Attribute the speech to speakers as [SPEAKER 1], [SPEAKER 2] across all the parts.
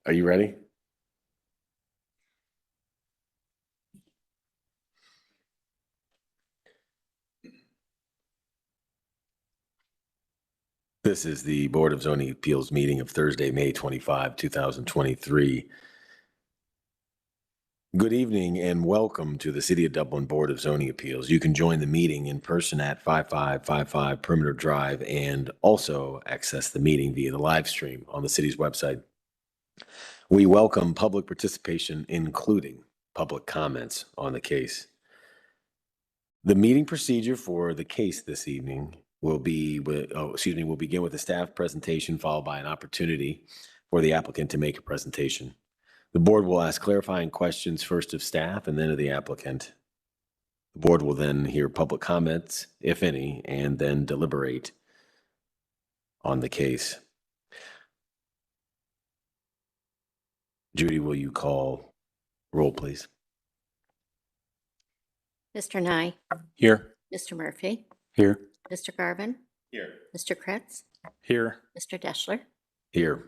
[SPEAKER 1] Are you ready? This is the Board of Zoning Appeals meeting of Thursday, May 25, 2023. Good evening and welcome to the City of Dublin Board of Zoning Appeals. You can join the meeting in person at 5555 Perimeter Drive and also access the meeting via the live stream on the city's website. We welcome public participation, including public comments on the case. The meeting procedure for the case this evening will begin with a staff presentation followed by an opportunity for the applicant to make a presentation. The board will ask clarifying questions first of staff and then of the applicant. The board will then hear public comments, if any, and then deliberate on the case. Judy, will you call roll, please?
[SPEAKER 2] Mr. Nye.
[SPEAKER 3] Here.
[SPEAKER 2] Mr. Murphy.
[SPEAKER 3] Here.
[SPEAKER 2] Mr. Garvin.
[SPEAKER 3] Here.
[SPEAKER 2] Mr. Kretz.
[SPEAKER 3] Here.
[SPEAKER 2] Mr. Deschler.
[SPEAKER 1] Here.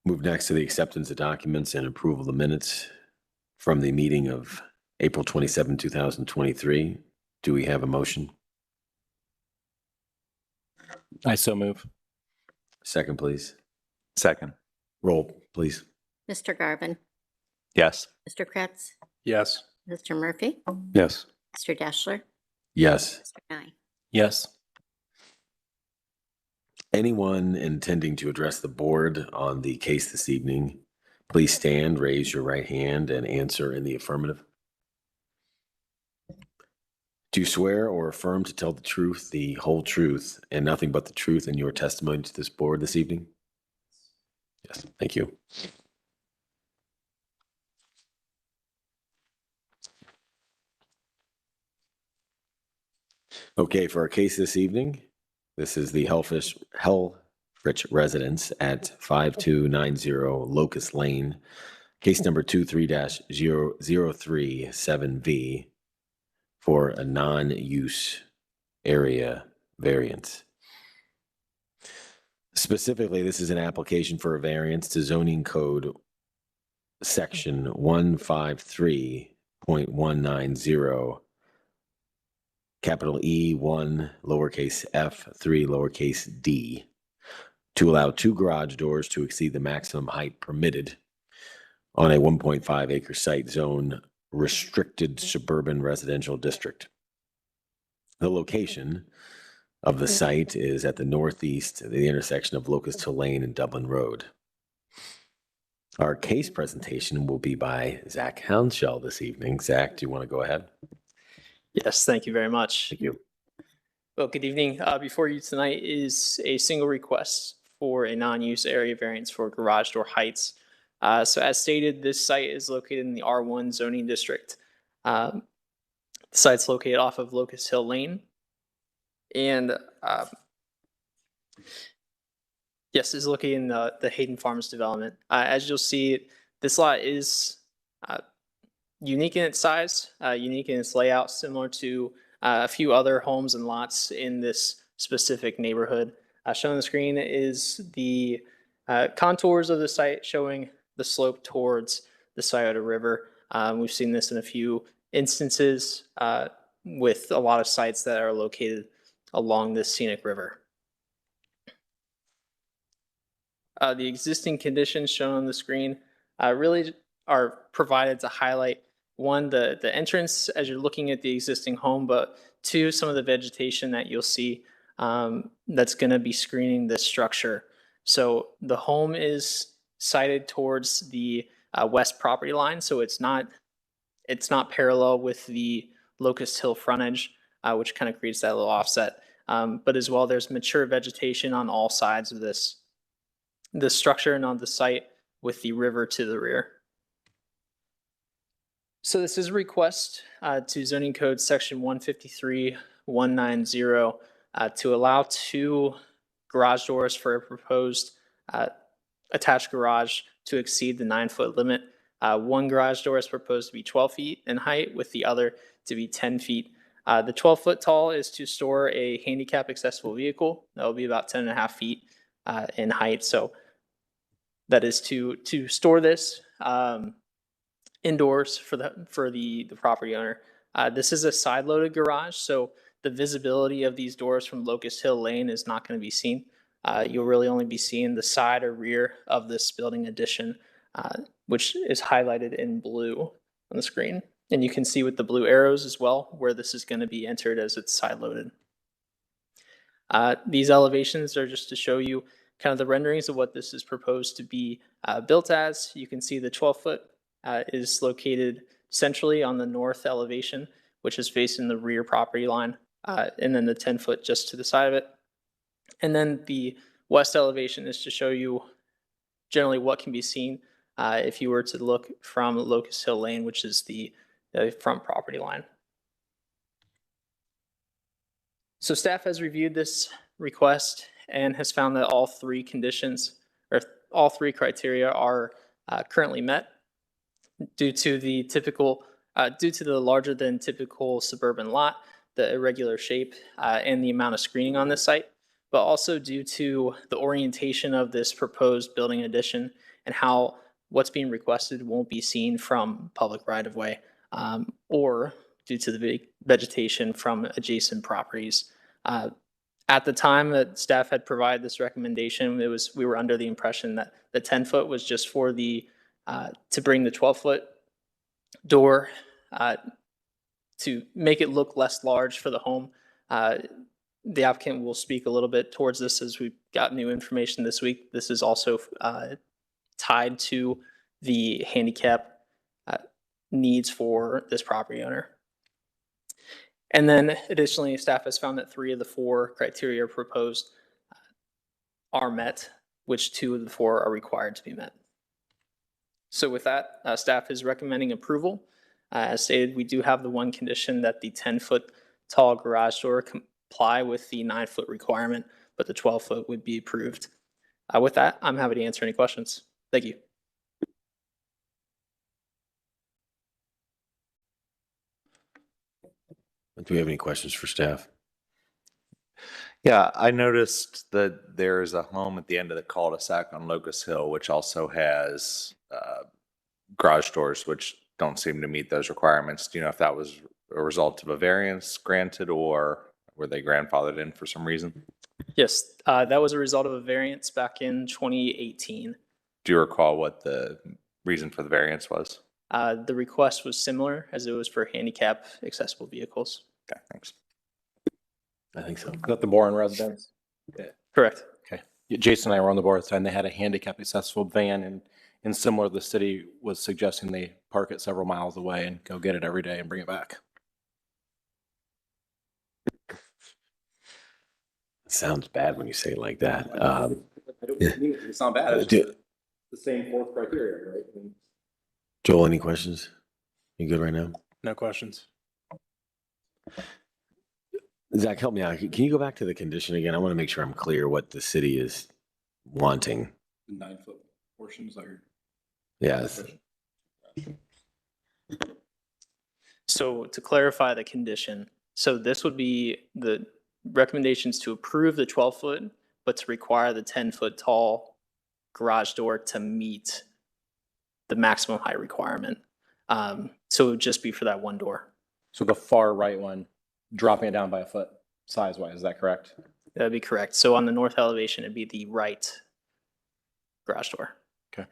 [SPEAKER 1] Move next to the acceptance of documents and approval of minutes from the meeting of April 27, 2023. Do we have a motion?
[SPEAKER 3] I so move.
[SPEAKER 1] Second, please.
[SPEAKER 3] Second.
[SPEAKER 1] Roll, please.
[SPEAKER 2] Mr. Garvin.
[SPEAKER 3] Yes.
[SPEAKER 2] Mr. Kretz.
[SPEAKER 3] Yes.
[SPEAKER 2] Mr. Murphy.
[SPEAKER 3] Yes.
[SPEAKER 2] Mr. Deschler.
[SPEAKER 1] Yes.
[SPEAKER 2] Mr. Nye.
[SPEAKER 3] Yes.
[SPEAKER 1] Anyone intending to address the board on the case this evening, please stand, raise your right hand, and answer in the affirmative. Do you swear or affirm to tell the truth, the whole truth, and nothing but the truth in your testimony to this board this evening? Yes, thank you. Okay, for our case this evening, this is the Hellfrich residence at 5290 Locust Lane, case number 23-0037V for a non-use area variance. Specifically, this is an application for a variance to zoning code section 153.190, capital E1, lowercase f, 3, lowercase d, to allow 2 garage doors to exceed the maximum height permitted on a 1.5 acre site zone restricted suburban residential district. The location of the site is at the northeast of the intersection of Locust Hill Lane and Dublin Road. Our case presentation will be by Zach Hounshell this evening. Zach, do you want to go ahead?
[SPEAKER 4] Yes, thank you very much.
[SPEAKER 1] Thank you.
[SPEAKER 4] Well, good evening. Before you tonight is a single request for a non-use area variance for garage door heights. So as stated, this site is located in the R1 zoning district. The site's located off of Locust Hill Lane. And yes, is located in the Hayden Farms development. As you'll see, this lot is unique in its size, unique in its layout, similar to a few other homes and lots in this specific neighborhood. Shown on the screen is the contours of the site showing the slope towards the Scioto River. We've seen this in a few instances with a lot of sites that are located along this scenic river. The existing conditions shown on the screen really are provided to highlight, one, the entrance as you're looking at the existing home, but two, some of the vegetation that you'll see that's going to be screening this structure. So the home is sited towards the west property line, so it's not parallel with the Locust Hill frontage, which kind of creates that little offset. But as well, there's mature vegetation on all sides of this structure and on the site with the river to the rear. So this is a request to zoning code section 153.190 to allow 2 garage doors for a proposed attached garage to exceed the 9-foot limit. 1 garage door is proposed to be 12 feet in height, with the other to be 10 feet. The 12-foot tall is to store a handicap accessible vehicle. That will be about 10.5 feet in height. So that is to store this indoors for the property owner. This is a side-loaded garage, so the visibility of these doors from Locust Hill Lane is not going to be seen. You'll really only be seeing the side or rear of this building addition, which is highlighted in blue on the screen. And you can see with the blue arrows as well where this is going to be entered as it's side-loaded. These elevations are just to show you kind of the renderings of what this is proposed to be built as. You can see the 12-foot is located centrally on the north elevation, which is facing the rear property line, and then the 10-foot just to the side of it. And then the west elevation is to show you generally what can be seen if you were to look from Locust Hill Lane, which is the front property line. So staff has reviewed this request and has found that all three conditions, or all three criteria, are currently met due to the larger than typical suburban lot, the irregular shape, and the amount of screening on this site, but also due to the orientation of this proposed building addition and how what's being requested won't be seen from public right-of-way, or due to the vegetation from adjacent properties. At the time that staff had provided this recommendation, we were under the impression that the 10-foot was just for to bring the 12-foot door to make it look less large for the home. The applicant will speak a little bit towards this as we've got new information this week. This is also tied to the handicap needs for this property owner. And then additionally, staff has found that 3 of the 4 criteria proposed are met, which 2 of the 4 are required to be met. So with that, staff is recommending approval. As stated, we do have the one condition that the 10-foot tall garage door comply with the 9-foot requirement, but the 12-foot would be approved. With that, I'm happy to answer any questions. Thank you.
[SPEAKER 1] Do we have any questions for staff?
[SPEAKER 3] Yeah, I noticed that there's a home at the end of the cul-de-sac on Locust Hill, which also has garage doors, which don't seem to meet those requirements. Do you know if that was a result of a variance granted, or were they grandfathered in for some reason?
[SPEAKER 4] Yes, that was a result of a variance back in 2018.
[SPEAKER 3] Do you recall what the reason for the variance was?
[SPEAKER 4] The request was similar, as it was for handicap accessible vehicles.
[SPEAKER 3] Okay, thanks.
[SPEAKER 1] I think so.
[SPEAKER 5] Is that the Boren residence?
[SPEAKER 4] Correct.
[SPEAKER 5] Okay. Jason and I were on the board at the time. They had a handicap accessible van, and similar, the city was suggesting they park it several miles away and go get it every day and bring it back.
[SPEAKER 1] Sounds bad when you say it like that.
[SPEAKER 5] It's not bad. It's
[SPEAKER 1] Do-
[SPEAKER 5] the same 4th criteria, right?
[SPEAKER 1] Joel, any questions? You good right now?
[SPEAKER 5] No questions.
[SPEAKER 1] Zach, help me out. Can you go back to the condition again? I want to make sure I'm clear what the city is wanting.
[SPEAKER 5] The 9-foot portions are.
[SPEAKER 1] Yes.
[SPEAKER 4] So to clarify the condition, so this would be the recommendations to approve the 12-foot, but to require the 10-foot tall garage door to meet the maximum height requirement. So it would just be for that one door.
[SPEAKER 5] So the far right one, dropping it down by a foot size-wise, is that correct?
[SPEAKER 4] That'd be correct. So on the north elevation, it'd be the right garage door.
[SPEAKER 5] Okay.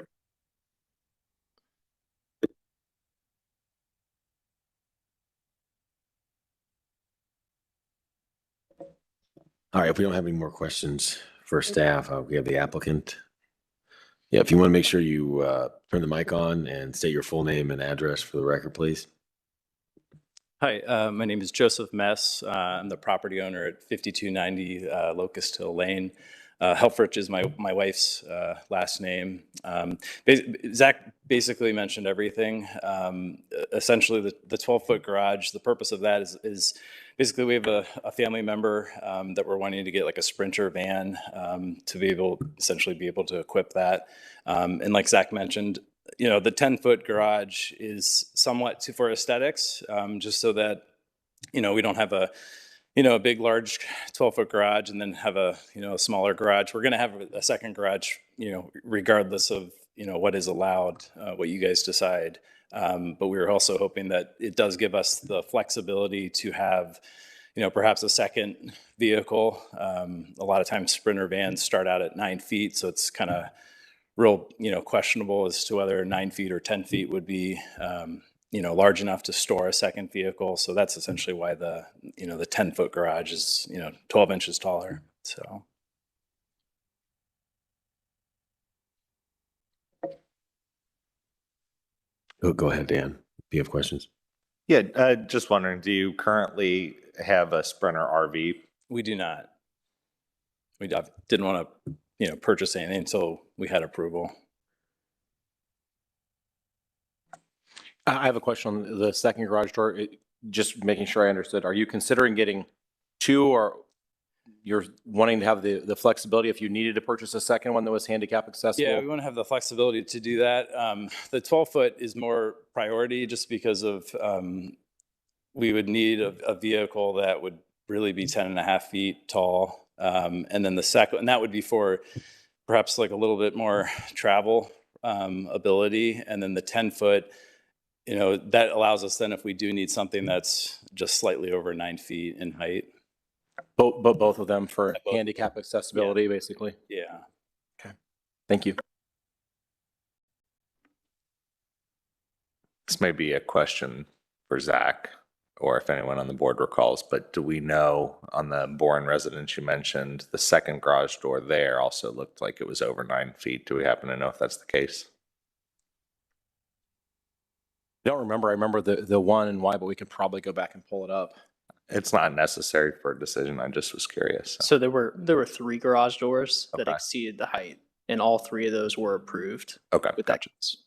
[SPEAKER 1] All right, if we don't have any more questions for staff, we have the applicant. Yeah, if you want to make sure you turn the mic on and state your full name and address for the record, please.
[SPEAKER 6] Hi, my name is Joseph Mess. I'm the property owner at 5290 Locust Hill Lane. Helfrich is my wife's last name. Zach basically mentioned everything. Essentially, the 12-foot garage, the purpose of that is basically we have a family member that we're wanting to get like a Sprinter van to be able to equip that. And like Zach mentioned, you know, the 10-foot garage is somewhat for aesthetics, just so that, you know, we don't have a big, large 12-foot garage and then have a smaller garage. We're going to have a second garage, regardless of, what is allowed, what you guys decide. But we were also hoping that it does give us the flexibility to have, perhaps a second vehicle. A lot of times Sprinter vans start out at 9 feet, so it's kind of real, questionable as to whether 9 feet or 10 feet would be, large enough to store a second vehicle. So that's essentially why the 10-foot garage is, 12 inches taller. So.
[SPEAKER 1] Go ahead, Dan. Do you have questions?
[SPEAKER 3] Yeah, just wondering, do you currently have a Sprinter RV?
[SPEAKER 6] We do not. We didn't want to, purchase anything until we had approval.
[SPEAKER 5] I have a question on the second garage door. Just making sure I understood. Are you considering getting two, or you're wanting to have the flexibility if you needed to purchase a second one that was handicap accessible?
[SPEAKER 6] Yeah, we want to have the flexibility to do that. The 12-foot is more priority just because of we would need a vehicle that would really be 10 and a half feet tall. And then the second, and that would be for perhaps like a little bit more travel ability. And then the 10-foot, that allows us then if we do need something that's just slightly over 9 feet in height.
[SPEAKER 5] Both of them for
[SPEAKER 6] Both.
[SPEAKER 5] handicap accessibility, basically?
[SPEAKER 6] Yeah.
[SPEAKER 5] Thank you.
[SPEAKER 3] This may be a question for Zach, or if anyone on the board recalls, but do we know on the Bourne residence you mentioned, the second garage door there also looked like it was over 9 feet. Do we happen to know if that's the case?
[SPEAKER 5] I don't remember. I remember the one and why, but we could probably go back and pull it up.
[SPEAKER 3] It's not necessary for a decision. I just was curious.
[SPEAKER 4] So there were 3 garage doors that
[SPEAKER 3] Okay.
[SPEAKER 4] exceeded the height, and all 3 of those were approved
[SPEAKER 3] Okay.
[SPEAKER 4] with that choice.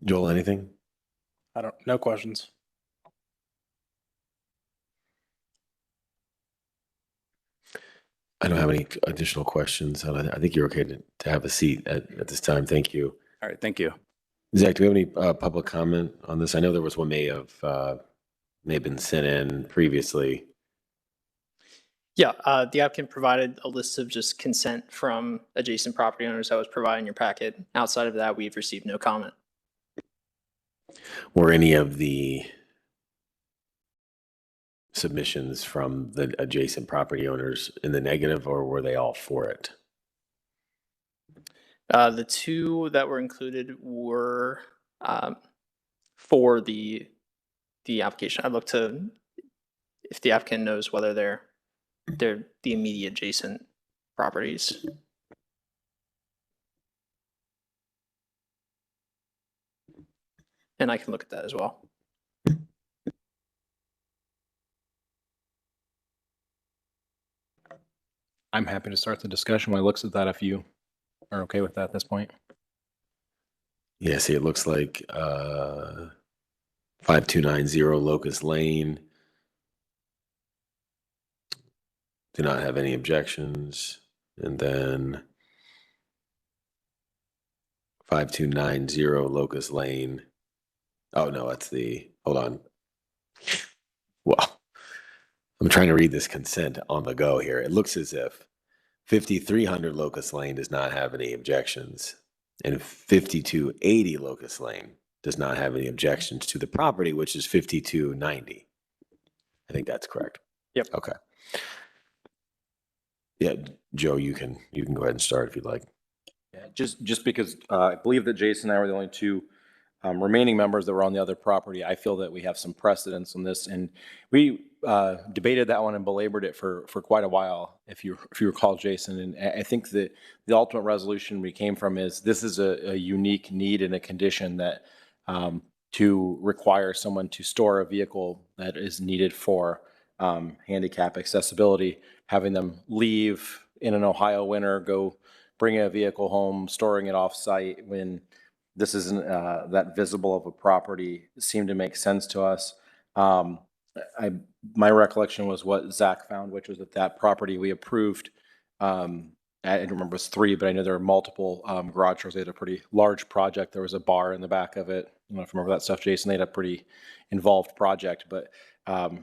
[SPEAKER 1] Joel, anything?
[SPEAKER 7] No questions.
[SPEAKER 1] I don't have any additional questions. I think you're okay to have a seat at this time. Thank you.
[SPEAKER 6] All right. Thank you.
[SPEAKER 1] Zach, do we have any public comment on this? I know there was one may have been sent in previously.
[SPEAKER 4] Yeah, the applicant provided a list of just consent from adjacent property owners that was provided in your packet. Outside of that, we've received no comment.
[SPEAKER 1] Were any of the submissions from the adjacent property owners in the negative, or were they all for it?
[SPEAKER 4] The 2 that were included were for the application. I'd look to if the applicant knows whether they're the immediate adjacent properties. And I can look at that as well.
[SPEAKER 5] I'm happy to start the discussion. When I looks at that, if you are okay with that at this point.
[SPEAKER 1] Yeah, see, it looks like 5290 Locust Lane. Do not have any objections. And then 5290 Locust Lane. Oh, no, that's hold on. Well, I'm trying to read this consent on the go here. It looks as if 5300 Locust Lane does not have any objections, and 5280 Locust Lane does not have any objections to the property, which is 5290. I think that's correct.
[SPEAKER 4] Yep.
[SPEAKER 1] Okay. Yeah, Joe, you can go ahead and start if you'd like.
[SPEAKER 5] Yeah, just because I believe that Jason and I were the only 2 remaining members that were on the other property, I feel that we have some precedence on this, and we debated that one and belabored it for quite a while, if you recall, Jason. And I think that the ultimate resolution we came from is this is a unique need and a condition that to require someone to store a vehicle that is needed for handicap accessibility, having them leave in an Ohio winter, go bring a vehicle home, storing it off site when this isn't that visible of a property seemed to make sense to us. My recollection was what Zach found, which was that property we approved I don't remember, it was 3, but I know there were multiple garage doors. They had a pretty large project. There was a bar in the back of it. I don't know if you remember that stuff, Jason. They had a pretty involved project. But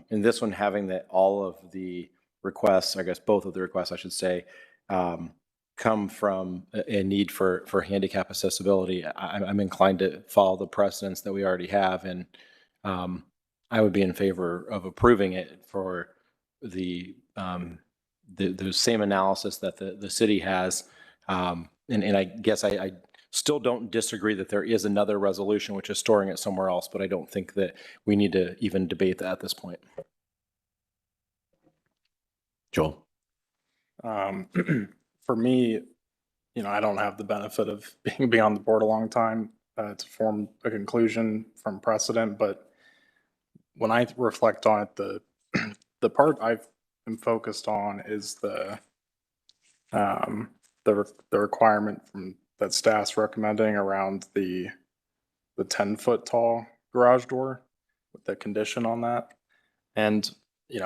[SPEAKER 5] in this one, having that all of the requests, I guess both of the requests, I should say, come from a need for handicap accessibility, I'm inclined to follow the precedents that we already have. And I would be in favor of approving it for the same analysis that the city has. And I guess I still don't disagree that there is another resolution, which is storing it somewhere else, but I don't think that we need to even debate that at this point.
[SPEAKER 1] Joel?
[SPEAKER 7] For me, I don't have the benefit of being on the board a long time to form a conclusion from precedent, but when I reflect on it, the part I've been focused on is the requirement that staff's recommending around the 10-foot tall garage door with the condition on that. And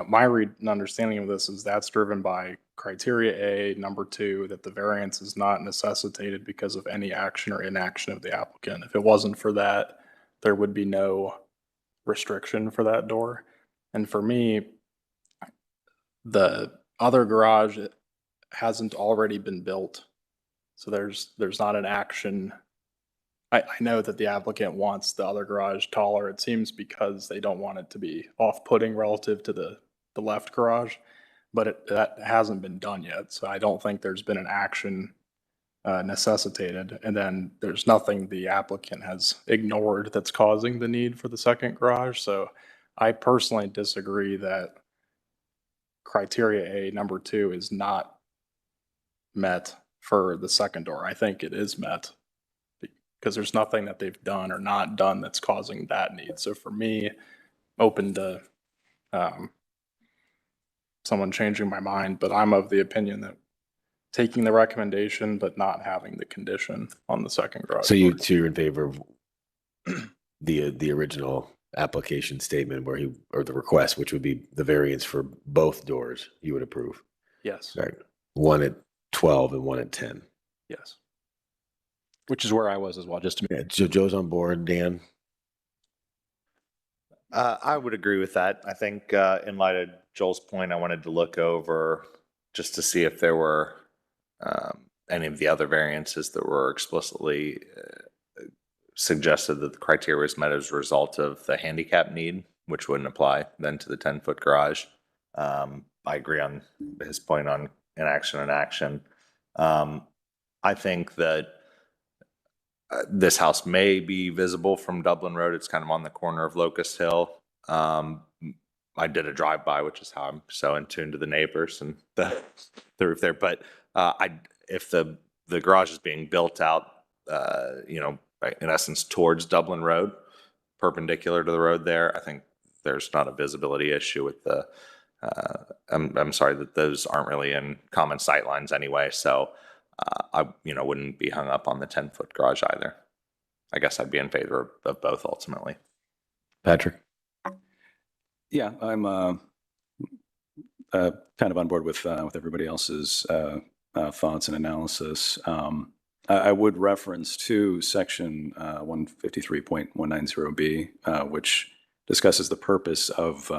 [SPEAKER 7] my read and understanding of this is that's driven by criteria A, number 2, that the variance is not necessitated because of any action or inaction of the applicant. If it wasn't for that, there would be no restriction for that door. And for me, the other garage hasn't already been built. So there's not an action. I know that the applicant wants the other garage taller, it seems, because they don't want it to be off-putting relative to the left garage, but that hasn't been done yet. So I don't think there's been an action necessitated. And then there's nothing the applicant has ignored that's causing the need for the second garage. So I personally disagree that criteria A, number 2, is not met for the second door. I think it is met because there's nothing that they've done or not done that's causing that need. So for me, open to someone changing my mind, but I'm of the opinion that taking the recommendation but not having the condition on the second garage.
[SPEAKER 1] So you're in favor of the original application statement or the request, which would be the variance for both doors, you would approve?
[SPEAKER 7] Yes.
[SPEAKER 1] Right. One at 12 and one at 10.
[SPEAKER 7] Yes.
[SPEAKER 5] Which is where I was as well, just to
[SPEAKER 1] Yeah, so Joe's on board. Dan?
[SPEAKER 3] I would agree with that. I think in light of Joel's point, I wanted to look over just to see if there were any of the other variances that were explicitly suggested that the criteria was met as a result of the handicap need, which wouldn't apply then to the 10-foot garage. I agree on his point on inaction and action. I think that this house may be visible from Dublin Road. It's kind of on the corner of Locust Hill. I did a drive-by, which is how I'm so in tune to the neighbors and the roof there. But if the garage is being built out, in essence towards Dublin Road, perpendicular to the road there, I think there's not a visibility issue with the. I'm sorry that those aren't really in common sight lines anyway. So I wouldn't be hung up on the 10-foot garage either. I guess I'd be in favor of both ultimately.
[SPEAKER 1] Patrick?
[SPEAKER 6] Yeah, I'm kind of on board with everybody else's thoughts and analysis. I would reference to section 153.190B, which discusses the purpose of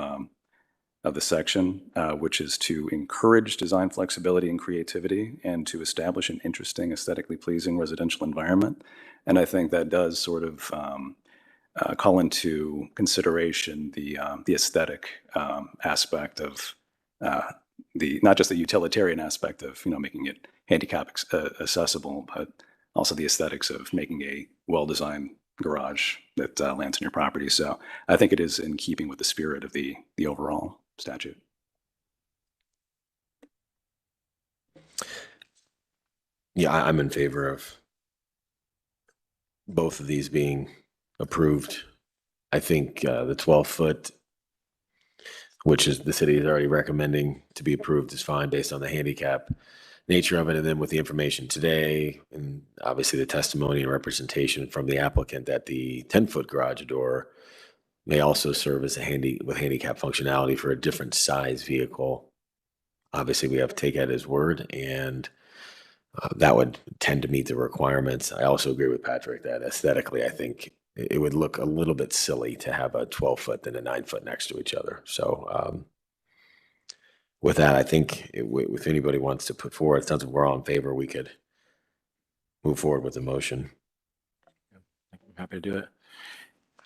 [SPEAKER 6] the section, which is to encourage design flexibility and creativity and to establish an interesting, aesthetically pleasing residential environment. And I think that does sort of call into consideration the aesthetic aspect of not just the utilitarian aspect of making it handicap accessible, but also the aesthetics of making a well-designed garage that lands on your property. So I think it is in keeping with the spirit of the overall statute.
[SPEAKER 1] Yeah, I'm in favor of both of these being approved. I think the 12-foot, which is the city is already recommending to be approved, is fine based on the handicap nature of it. And then with the information today, and obviously the testimony and representation from the applicant that the 10-foot garage door may also serve as with handicap functionality for a different size vehicle. Obviously, we have to take at his word, and that would tend to meet the requirements. I also agree with Patrick that aesthetically, I think it would look a little bit silly to have a 12-foot and a 9-foot next to each other. So with that, I think if anybody wants to put forward, it sounds like we're all in favor, we could move forward with the motion.
[SPEAKER 5] I'm happy to do it.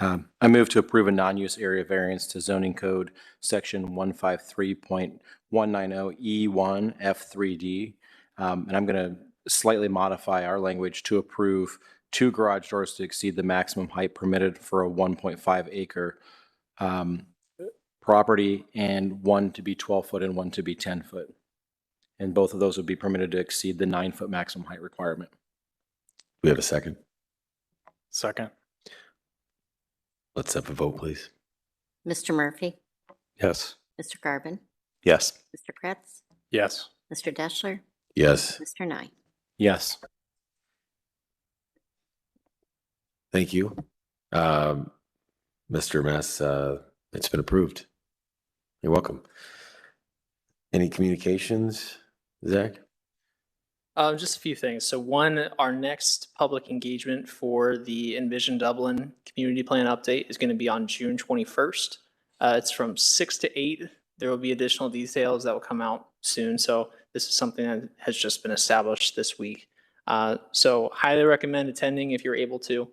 [SPEAKER 5] I move to approve a non-use area variance to zoning code section 153.190E1 F3D. And I'm going to slightly modify our language to approve 2 garage doors to exceed the maximum height permitted for a 1.5 acre property, and 1 to be 12 foot and 1 to be 10 foot. And both of those would be permitted to exceed the 9-foot maximum height requirement.
[SPEAKER 1] We have a second.
[SPEAKER 7] Second.
[SPEAKER 1] Let's have a vote, please.
[SPEAKER 2] Mr. Murphy,
[SPEAKER 3] Yes.
[SPEAKER 2] Mr. Garvin,
[SPEAKER 3] Yes.
[SPEAKER 2] Mr. Kretz,
[SPEAKER 7] Yes.
[SPEAKER 2] Mr. Deschler,
[SPEAKER 1] Yes,
[SPEAKER 2] Mr. Nye.
[SPEAKER 5] Yes.
[SPEAKER 1] thank you. Mr. Mess, it's been approved. You're welcome. Any communications, Zach?
[SPEAKER 4] Just a few things. So one, our next public engagement for the Envision Dublin Community Plan Update is going to be on June 21st. It's from 6 to 8. There will be additional details that will come out soon. So this is something that has just been established this week. So highly recommend attending if you're able to.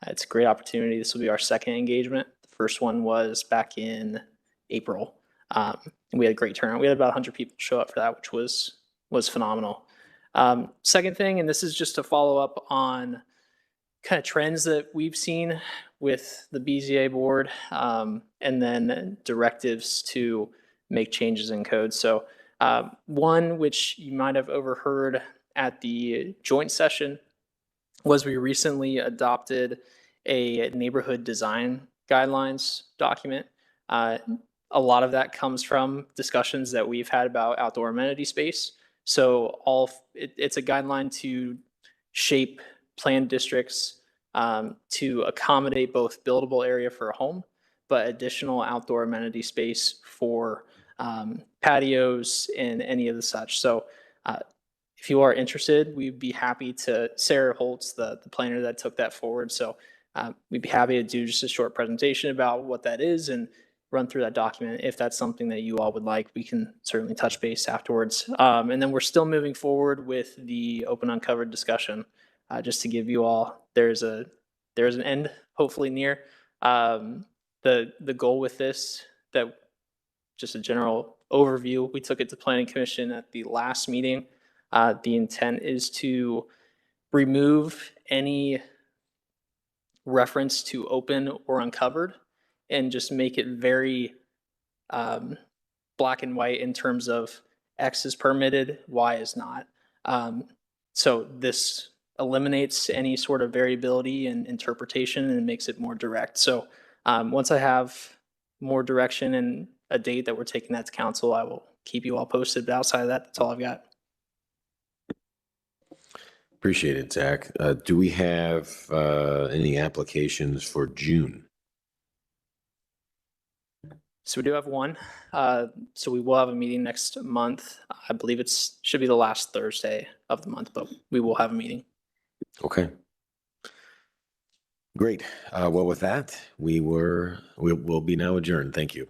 [SPEAKER 4] It's a great opportunity. This will be our second engagement. The first one was back in April. And we had a great turnout. We had about 100 people show up for that, which was phenomenal. Second thing, and this is just to follow up on kind of trends that we've seen with the BZA board, and then directives to make changes in code. So one, which you might have overheard at the joint session, was we recently adopted a neighborhood design guidelines document. A lot of that comes from discussions that we've had about outdoor amenity space. So it's a guideline to shape planned districts to accommodate both buildable area for a home, but additional outdoor amenity space for patios and any of the such. So if you are interested, we'd be happy to, Sarah Holtz, the planner that took that forward. So we'd be happy to do just a short presentation about what that is and run through that document. If that's something that you all would like, we can certainly touch base afterwards. And then we're still moving forward with the open uncovered discussion. Just to give you all, there's an end hopefully near. The goal with this, that just a general overview, we took it to Planning Commission at the last meeting. The intent is to remove any reference to open or uncovered and just make it very black and white in terms of X is permitted, Y is not. So this eliminates any sort of variability in interpretation and makes it more direct. So once I have more direction and a date that we're taking that to council, I will keep you all posted. But outside of that, that's all I've got.
[SPEAKER 1] Appreciate it, Zach. Do we have any applications for June?
[SPEAKER 4] So we do have one. So we will have a meeting next month. I believe should be the last Thursday of the month, but we will have a meeting.
[SPEAKER 1] Okay. Great. Well, with that, we will be now adjourned. Thank you.